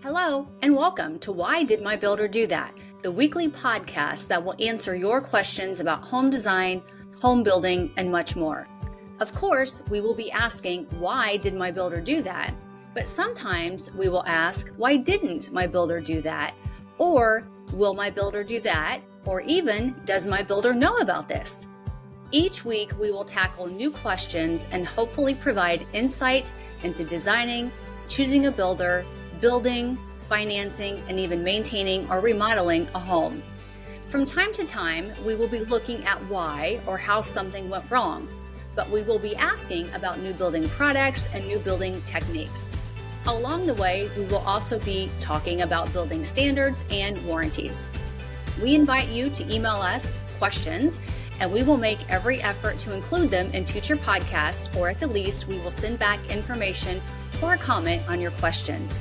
Hello, and welcome to Why Did My Builder Do That? The weekly podcast that will answer your questions about home design, home building, and much more. Of course, we will be asking, why did my builder do that? But sometimes we will ask, why didn't my builder do that? Or, will my builder do that? Or even, does my builder know about this? Each week, we will tackle new questions and hopefully provide insight into designing, choosing a builder, building, financing, and even maintaining or remodeling a home. From time to time, we will be looking at why or how something went wrong, but we will be asking about new building products and new building techniques. Along the way, we will also be talking about building standards and warranties. We invite you to email us questions, and we will make every effort to include them in future podcasts, or at the least, we will send back information or a comment on your questions.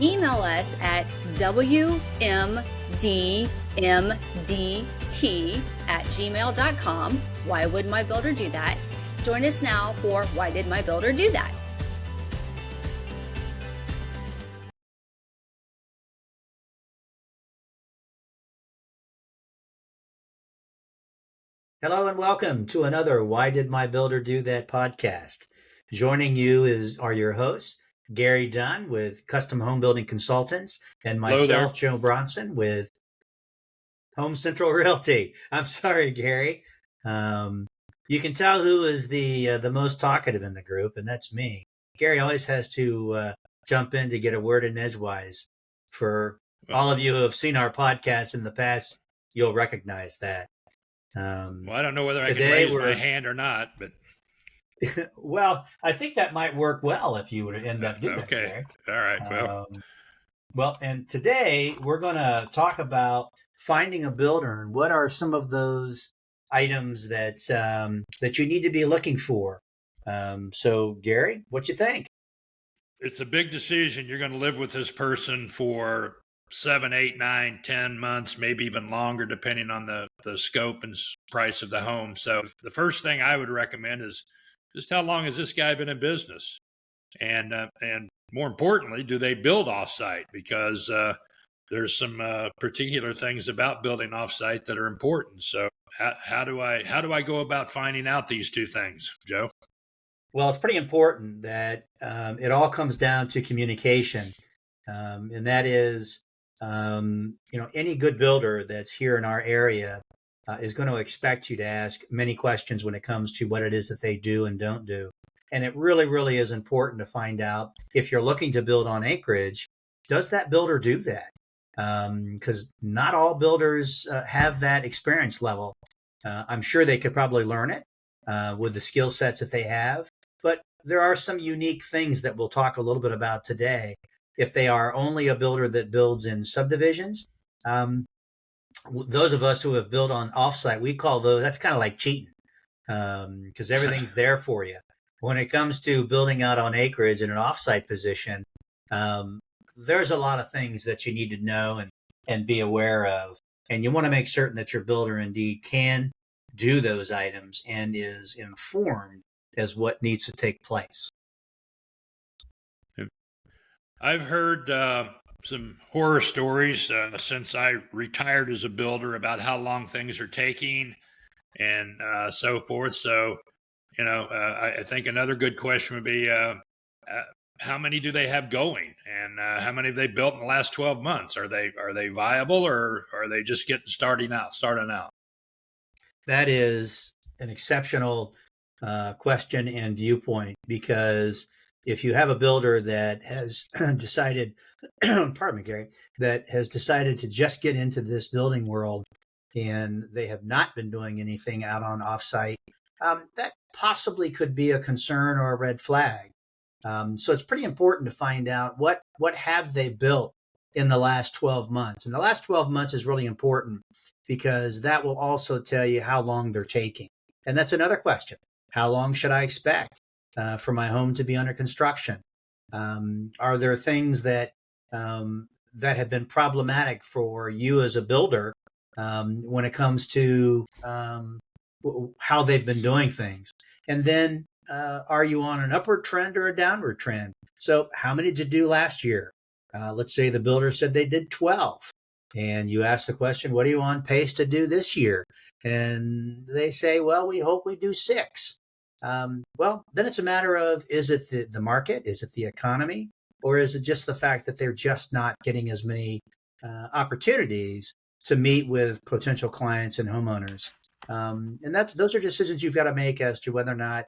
Email us at WDMBDT@gmail.com. Why would my builder do that? Join us now for Why Did My Builder Do That? Hello and welcome to another Why Did My Builder Do That podcast. Joining you are your hosts, Gary Dunn with Custom Home Building Consultants, and myself, Joe Bronson, with Home Central Realty. I'm sorry, Gary. You can tell who is the most talkative in the group, and that's me. Gary always has to jump in to get a word in edgewise. For all of you who have seen our podcast in the past, you'll recognize that. Well, I don't know whether I can raise my hand or not, but well, I think that might work well if you would end up doing that. Okay. All right. Well, and today we're going to talk about finding a builder and what are some of those items that you need to be looking for. So, Gary, what you think? It's a big decision. You're going to live with this person for 7, 8, 9, 10 months, maybe even longer, depending on the scope and price of the home. So the first thing I would recommend is just how long has this guy been in business? And more importantly, do they build offsite? Because there's some particular things about building offsite that are important. So how do I go about finding out these two things, Joe? Well, it's pretty important that it all comes down to communication. And that is, any good builder that's here in our area is going to expect you to ask many questions when it comes to what it is that they do and don't do. And it really, really is important to find out, if you're looking to build on acreage, does that builder do that? Because not all builders have that experience level. I'm sure they could probably learn it with the skill sets that they have. But there are some unique things that we'll talk a little bit about today. If they are only a builder that builds in subdivisions, those of us who have built on offsite, we call those, that's kind of like cheating, because everything's there for you. When it comes to building out on acreage in an offsite position, there's a lot of things that you need to know and be aware of. And you want to make certain that your builder indeed can do those items and is informed as what needs to take place. I've heard some horror stories since I retired as a builder about how long things are taking and so forth. So, I think another good question would be, how many do they have going, and how many have they built in the last 12 months? Are they viable, or are they just starting out? That is an exceptional question and viewpoint, because if you have a builder that has decided, pardon me, Gary, that has decided to just get into this building world and they have not been doing anything out on offsite, that possibly could be a concern or a red flag. So it's pretty important to find out what have they built in the last 12 months. And the last 12 months is really important because that will also tell you how long they're taking. And that's another question. How long should I expect for my home to be under construction? Are there things that have been problematic for you as a builder when it comes to how they've been doing things? And then are you on an upward trend or a downward trend? So how many did you do last year? Let's say the builder said they did 12. And you ask the question, what are you on pace to do this year? And they say, well, we hope we do 6. Well, then it's a matter of, is it the market? Is it the economy? Or is it just the fact that they're just not getting as many opportunities to meet with potential clients and homeowners? And those are decisions you've got to make as to whether or not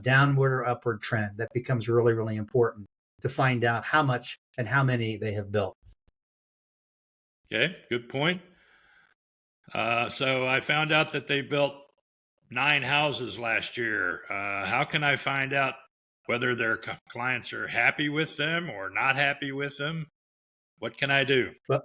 downward or upward trend. That becomes really, really important to find out how much and how many they have built. Okay, good point. So I found out that they built 9 houses last year. How can I find out whether their clients are happy with them or not happy with them? What can I do? Well,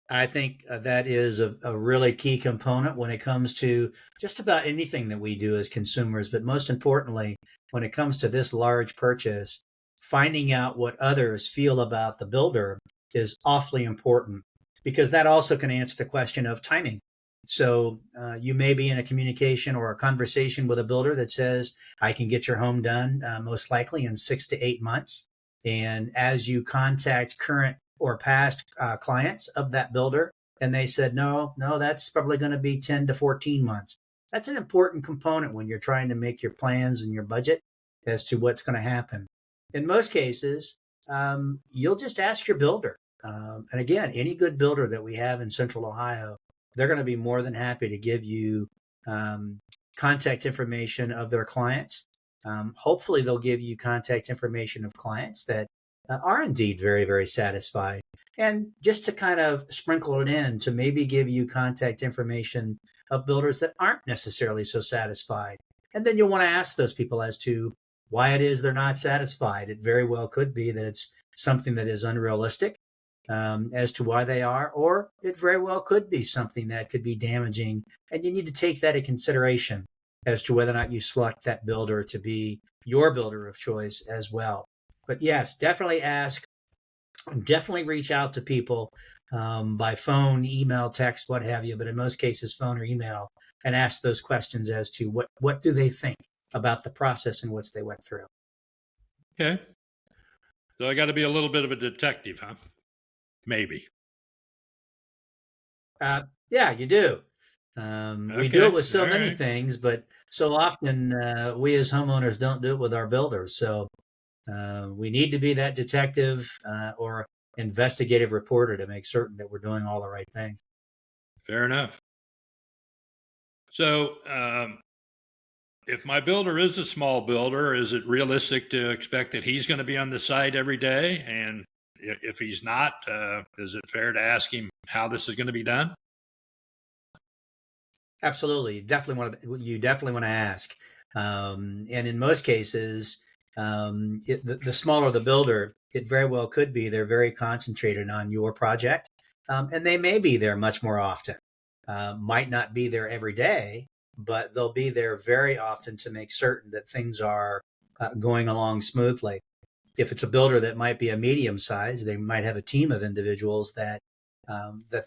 I think that is a really key component when it comes to just about anything that we do as consumers. But most importantly, when it comes to this large purchase, finding out what others feel about the builder is awfully important, because that also can answer the question of timing. So you may be in a communication or a conversation with a builder that says, I can get your home done most likely in 6 to 8 months. And as you contact current or past clients of that builder, and they said, no, that's probably going to be 10 to 14 months. That's an important component when you're trying to make your plans and your budget as to what's going to happen. In most cases, you'll just ask your builder. And again, any good builder that we have in Central Ohio, they're going to be more than happy to give you contact information of their clients. Hopefully, they'll give you contact information of clients that are indeed very, very satisfied. And just to kind of sprinkle it in, to maybe give you contact information of builders that aren't necessarily so satisfied. And then you'll want to ask those people as to why it is they're not satisfied. It very well could be that it's something that is unrealistic as to why they are, or it very well could be something that could be damaging. And you need to take that into consideration as to whether or not you select that builder to be your builder of choice as well. But yes, definitely ask, definitely reach out to people by phone, email, text, what have you, but in most cases, phone or email, and ask those questions as to what do they think about the process in which they went through. Okay. So I got to be a little bit of a detective, huh? Maybe. Yeah, you do. We do it with so many things, but so often we as homeowners don't do it with our builders. So we need to be that detective or investigative reporter to make certain that we're doing all the right things. Fair enough. So if my builder is a small builder, is it realistic to expect that he's going to be on the site every day? And if he's not, is it fair to ask him how this is going to be done? Absolutely. You definitely want to ask. And in most cases, the smaller the builder, it very well could be they're very concentrated on your project. And they may be there much more often. Might not be there every day, but they'll be there very often to make certain that things are going along smoothly. If it's a builder that might be a medium size, they might have a team of individuals that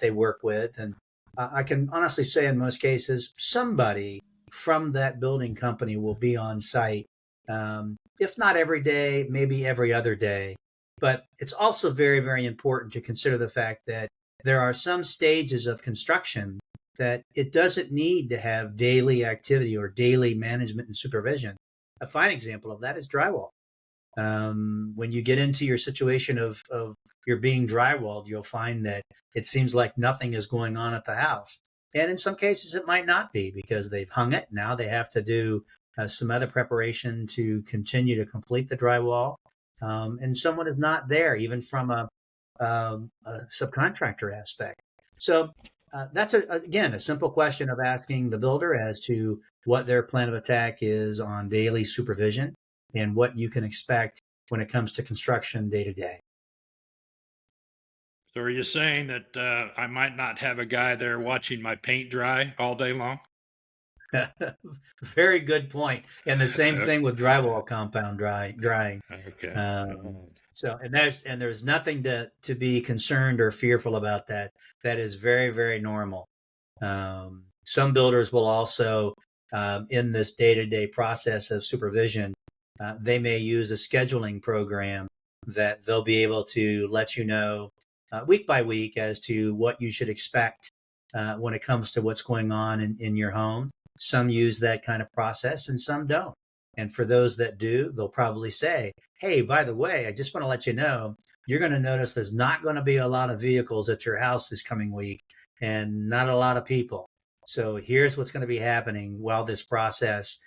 they work with. And I can honestly say in most cases, somebody from that building company will be on site, if not every day, maybe every other day. But it's also very, very important to consider the fact that there are some stages of construction that it doesn't need to have daily activity or daily management and supervision. A fine example of that is drywall. When you get into your situation of you're being drywalled, you'll find that it seems like nothing is going on at the house. And in some cases, it might not be because they've hung it. Now they have to do some other preparation to continue to complete the drywall. And someone is not there, even from a subcontractor aspect. So that's, again, a simple question of asking the builder as to what their plan of attack is on daily supervision and what you can expect when it comes to construction day to day. So are you saying that I might not have a guy there watching my paint dry all day long? Very good point. And the same thing with drywall compound drying. Okay. So there's nothing to be concerned or fearful about that. That is very, very normal. Some builders will also, in this day-to-day process of supervision, they may use a scheduling program that they'll be able to let you know week by week as to what you should expect when it comes to what's going on in your home. Some use that kind of process and some don't. And for those that do, they'll probably say, hey, by the way, I just want to let you know, you're going to notice there's not going to be a lot of vehicles at your house this coming week and not a lot of people. So here's what's going to be happening while this process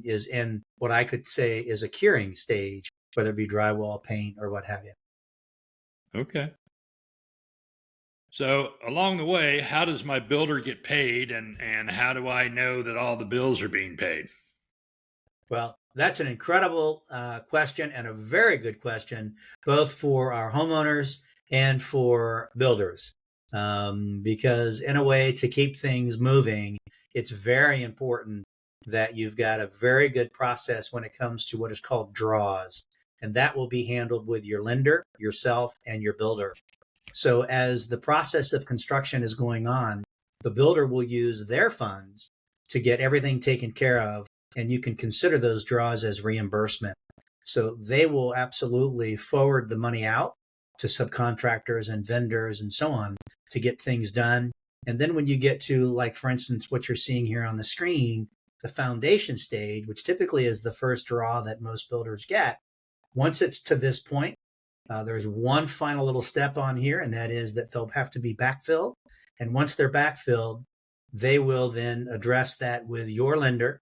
is in what I could say is a curing stage, whether it be drywall, paint, or what have you. Okay. So along the way, how does my builder get paid, and how do I know that all the bills are being paid? Well, that's an incredible question and a very good question, both for our homeowners and for builders. Because in a way, to keep things moving, it's very important that you've got a very good process when it comes to what is called draws. And that will be handled with your lender, yourself, and your builder. So as the process of construction is going on, the builder will use their funds to get everything taken care of, and you can consider those draws as reimbursement. So they will absolutely forward the money out to subcontractors and vendors and so on to get things done. And then when you get to, like, for instance, what you're seeing here on the screen, the foundation stage, which typically is the first draw that most builders get, once it's to this point, there's one final little step on here, and that is that they'll have to be backfilled. And once they're backfilled, they will then address that with your lender.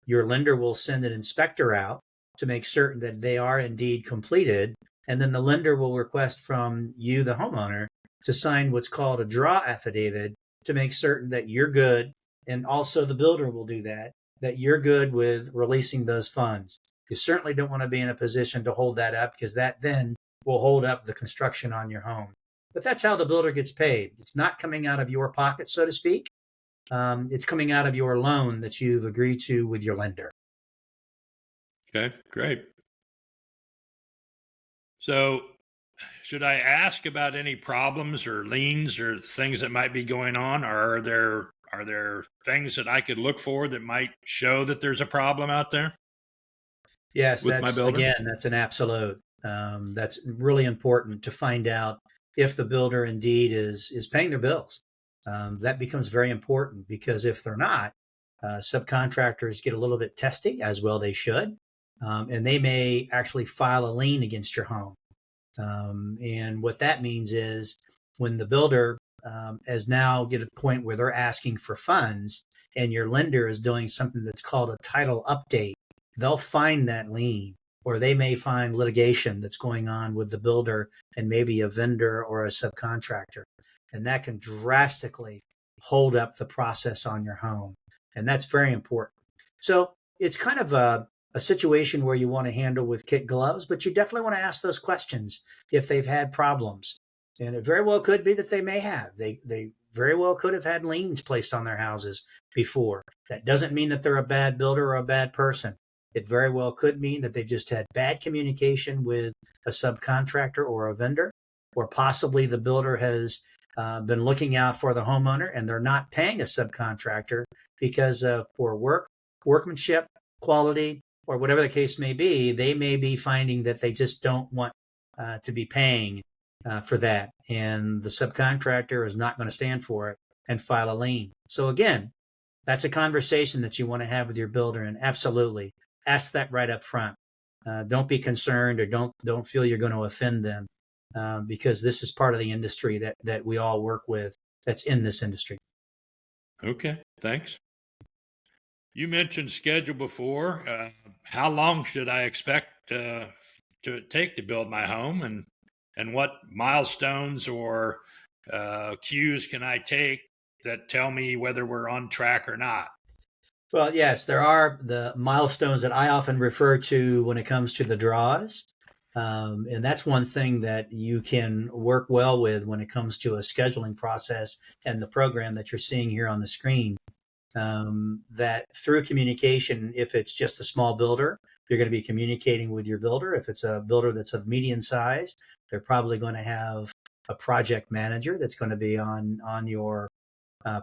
Your lender will send an inspector out to make certain that they are indeed completed. And then the lender will request from you, the homeowner, to sign what's called a draw affidavit to make certain that you're good. And also the builder will do that you're good with releasing those funds. You certainly don't want to be in a position to hold that up, because that then will hold up the construction on your home. But that's how the builder gets paid. It's not coming out of your pocket, so to speak. It's coming out of your loan that you've agreed to with your lender. Okay, great. So should I ask about any problems or liens or things that might be going on? Or are there things that I could look for that might show that there's a problem out there? Yes, With my builder? that's an absolute. That's really important to find out if the builder indeed is paying their bills. That becomes very important, because if they're not, subcontractors get a little bit testy, as well they should, and they may actually file a lien against your home. And what that means is, when the builder has now get to the point where they're asking for funds, and your lender is doing something that's called a title update, they'll find that lien, or they may find litigation that's going on with the builder and maybe a vendor or a subcontractor. And that can drastically hold up the process on your home. And that's very important. So it's kind of a situation where you want to handle with kid gloves, but you definitely want to ask those questions if they've had problems. And it very well could be that they may have. They very well could have had liens placed on their houses before. That doesn't mean that they're a bad builder or a bad person. It very well could mean that they've just had bad communication with a subcontractor or a vendor, or possibly the builder has been looking out for the homeowner and they're not paying a subcontractor because of poor workmanship, quality, or whatever the case may be. They may be finding that they just don't want to be paying for that, and the subcontractor is not going to stand for it and file a lien. So again, that's a conversation that you want to have with your builder, and absolutely ask that right up front. Don't be concerned, or don't feel you're going to offend them, because this is part of the industry that we all work with, that's in this industry. Okay, thanks. You mentioned schedule before. How long should I expect to take to build my home, and what milestones or cues can I take that tell me whether we're on track or not? Well, yes, there are the milestones that I often refer to when it comes to the draws. And that's one thing that you can work well with when it comes to a scheduling process and the program that you're seeing here on the screen. That through communication, if it's just a small builder, you're going to be communicating with your builder. If it's a builder that's of median size, they're probably going to have a project manager that's going to be on your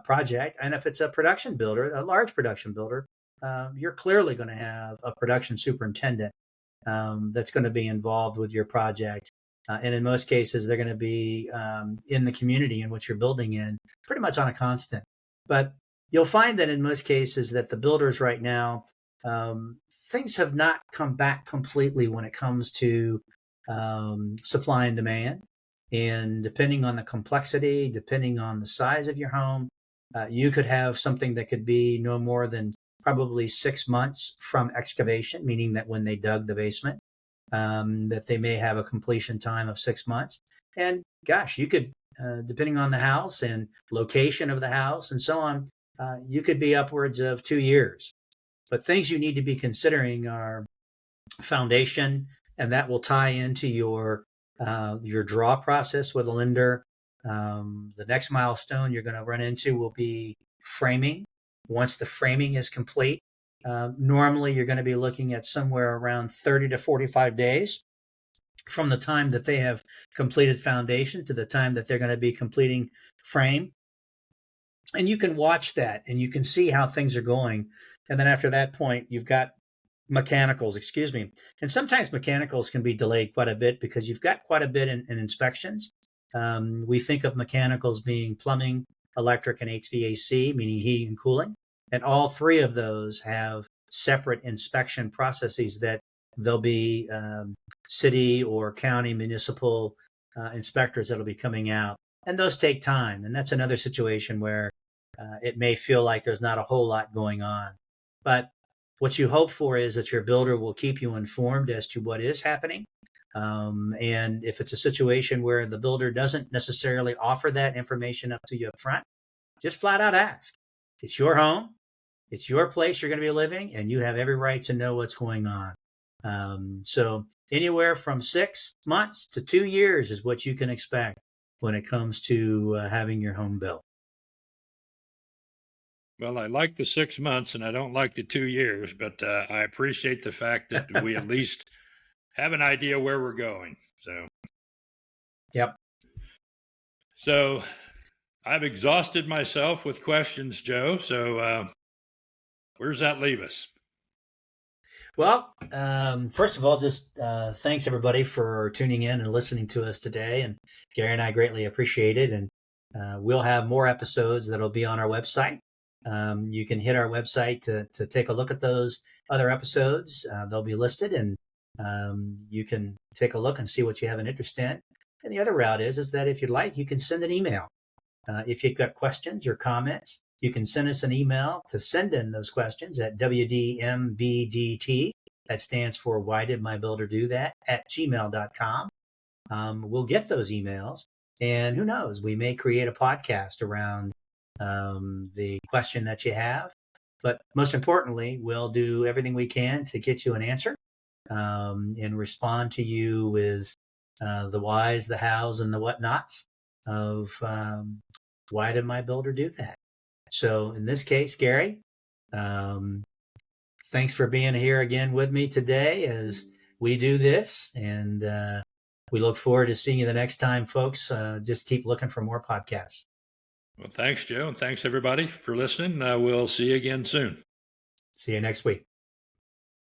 project. And if it's a production builder, a large production builder, you're clearly going to have a production superintendent. that's going to be involved with your project. And in most cases, they're going to be in the community in which you're building in pretty much on a constant. But you'll find that in most cases that the builders right now, things have not come back completely when it comes to supply and demand. And depending on the complexity, depending on the size of your home, you could have something that could be no more than probably 6 months from excavation, meaning that when they dug the basement, that they may have a completion time of 6 months. And gosh, you could, depending on the house and location of the house and so on, you could be upwards of 2 years. But things you need to be considering are foundation, and that will tie into your draw process with a lender. The next milestone you're going to run into will be framing. Once the framing is complete, normally you're going to be looking at somewhere around 30 to 45 days from the time that they have completed foundation to the time that they're going to be completing frame. And you can watch that and you can see how things are going. And then after that point, you've got mechanicals, and sometimes mechanicals can be delayed quite a bit because you've got quite a bit in inspections. We think of mechanicals being plumbing, electric, and HVAC, meaning heating and cooling, and all three of those have separate inspection processes that there'll be city or county municipal inspectors that'll be coming out, and those take time. And that's another situation where it may feel like there's not a whole lot going on, but what you hope for is that your builder will keep you informed as to what is happening. And if it's a situation where the builder doesn't necessarily offer that information up to you up front, just flat out ask. It's your home. It's your place you're going to be living, and you have every right to know what's going on. So anywhere from 6 months to 2 years is what you can expect when it comes to having your home built. Well, I like the 6 months and I don't like the 2 years, but I appreciate the fact that we at least have an idea where we're going. So, yep. So I've exhausted myself with questions, Joe. So where does that leave us? Well, first of all, just thanks everybody for tuning in and listening to us today. And Gary and I greatly appreciate it. And we'll have more episodes that'll be on our website. You can hit our website to take a look at those other episodes. They'll be listed, and you can take a look and see what you have an interest in. And the other route is that if you'd like, you can send an email. If you've got questions or comments, you can send us an email to send in those questions at WDMBDT. That stands for Why Did My Builder Do That? @gmail.com. We'll get those emails, and who knows, we may create a podcast around the question that you have. But most importantly, we'll do everything we can to get you an answer and respond to you with the whys, the hows, and the whatnots of why did my builder do that? So in this case, Gary, thanks for being here again with me today as we do this. And we look forward to seeing you the next time, folks. Just keep looking for more podcasts. Well, thanks, Joe. And thanks, everybody, for listening. We'll see you again soon. See you next week.